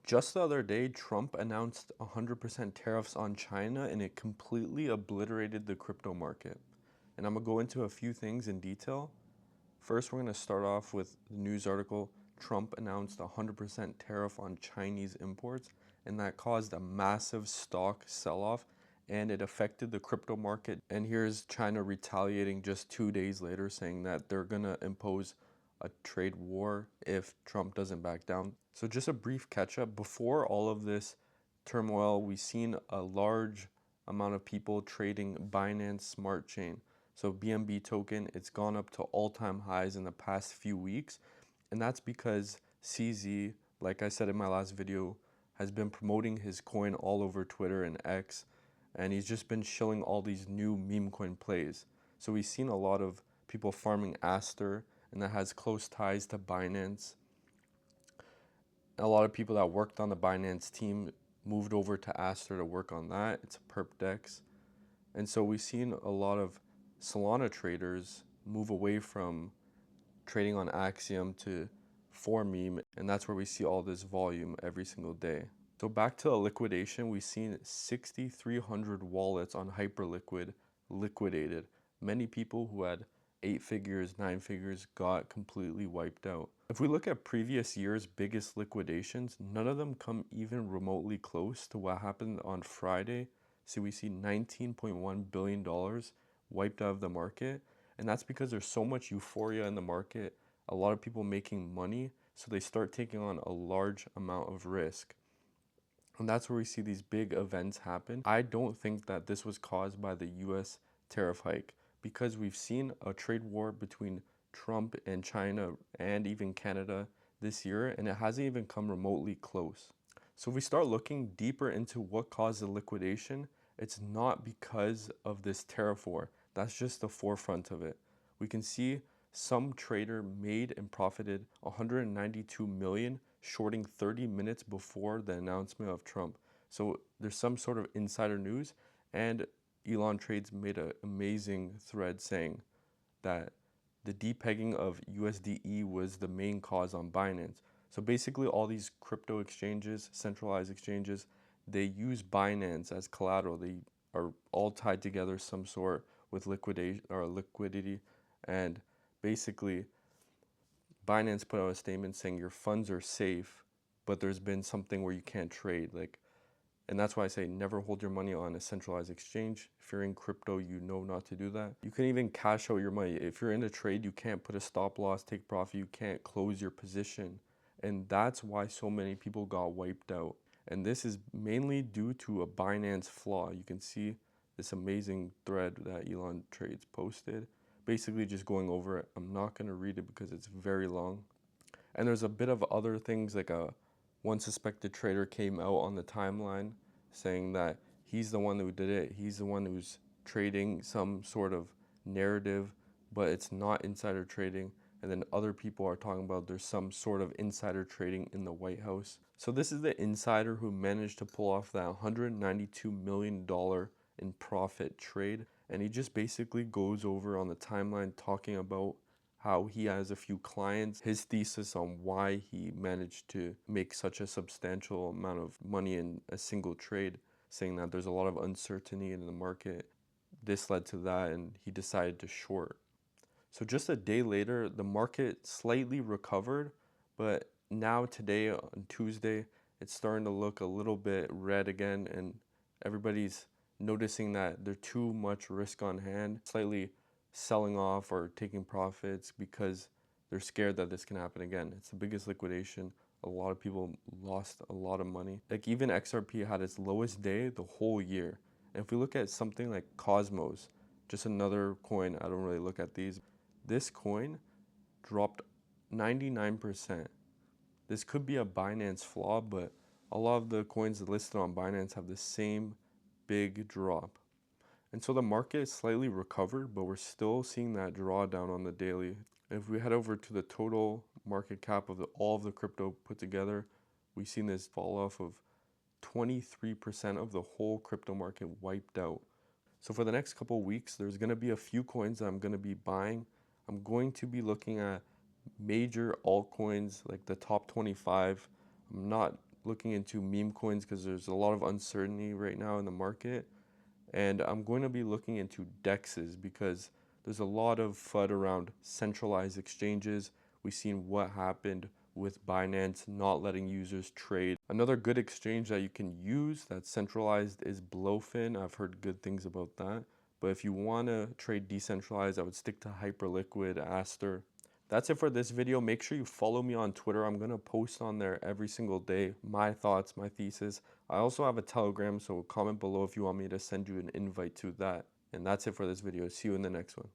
Just the other day, Trump announced 100% tariffs on China and it completely obliterated the crypto market. And I'm going to go into a few things in detail. First, we're going to start off with the news article. Trump announced 100% tariff on Chinese imports, and that caused a massive stock sell-off and it affected the crypto market. And here's China retaliating just 2 days later, saying that they're going to impose a trade war if Trump doesn't back down. So just a brief catch up. Before all of this turmoil, we've seen a large amount of people trading Binance Smart Chain. So BNB token, it's gone up to all-time highs in the past few weeks. And that's because CZ, like I said in my last video, has been promoting his coin all over Twitter and X. And he's just been shilling all these new meme coin plays. So we've seen a lot of people farming Aster, and that has close ties to Binance. A lot of people that worked on the Binance team moved over to Aster to work on that. It's a perp dex. And so we've seen a lot of Solana traders move away from trading on Axiom to for meme, and that's where we see all this volume every single day. So back to the liquidation, we've seen 6,300 wallets on Hyperliquid liquidated. Many people who had 8 figures, 9 figures got completely wiped out. If we look at previous year's biggest liquidations, none of them come even remotely close to what happened on Friday. So we see $19.1 billion wiped out of the market. And that's because there's so much euphoria in the market, a lot of people making money, so they start taking on a large amount of risk. And that's where we see these big events happen. I don't think that this was caused by the US tariff hike, because we've seen a trade war between Trump and China and even Canada this year, and it hasn't even come remotely close. So if we start looking deeper into what caused the liquidation, it's not because of this tariff war. That's just the forefront of it. We can see some trader made and profited 192 million shorting 30 minutes before the announcement of Trump. So there's some sort of insider news, and Elon Trades made an amazing thread saying that the depegging of USDE was the main cause on Binance. So basically all these crypto exchanges, centralized exchanges, they use Binance as collateral. They are all tied together some sort with liquidation or liquidity, and basically Binance put out a statement saying your funds are safe, but there's been something where you can't trade. And that's why I say never hold your money on a centralized exchange. If you're in crypto, you know not to do that. You can even cash out your money. If you're in a trade, you can't put a stop loss, take profit, you can't close your position. And that's why so many people got wiped out. And this is mainly due to a Binance flaw. You can see this amazing thread that Elon Trades posted, basically just going over it. I'm not going to read it because it's very long. And there's a bit of other things, like one suspected trader came out on the timeline saying that he's the one who did it. He's the one who's trading some sort of narrative, but it's not insider trading. And then other people are talking about there's some sort of insider trading in the White House. So this is the insider who managed to pull off that $192 million in profit trade. And he just basically goes over on the timeline talking about how he has a few clients, his thesis on why he managed to make such a substantial amount of money in a single trade, saying that there's a lot of uncertainty in the market. This led to that, and he decided to short. So just a day later, the market slightly recovered, but now today on Tuesday, it's starting to look a little bit red again, and everybody's noticing that there's too much risk on hand, slightly selling off or taking profits because they're scared that this can happen again. It's the biggest liquidation. A lot of people lost a lot of money. Like even XRP had its lowest day the whole year. And if we look at something like Cosmos, just another coin, I don't really look at these. This coin dropped 99%. This could be a Binance flaw, but a lot of the coins listed on Binance have the same big drop. And so the market is slightly recovered, but we're still seeing that drawdown on the daily. And if we head over to the total market cap of all of the crypto put together, we've seen this fall off of 23% of the whole crypto market wiped out. So for the next couple of weeks, there's going to be a few coins that I'm going to be buying. I'm going to be looking at major altcoins, like the top 25. I'm not looking into meme coins because there's a lot of uncertainty right now in the market. And I'm going to be looking into DEXs because there's a lot of FUD around centralized exchanges. We've seen what happened with Binance not letting users trade. Another good exchange that you can use that's centralized is Blowfin. I've heard good things about that. But if you want to trade decentralized, I would stick to Hyperliquid, Aster. That's it for this video. Make sure you follow me on Twitter. I'm going to post on there every single day, my thoughts, my thesis. I also have a Telegram, so comment below if you want me to send you an invite to that. And that's it for this video. See you in the next one.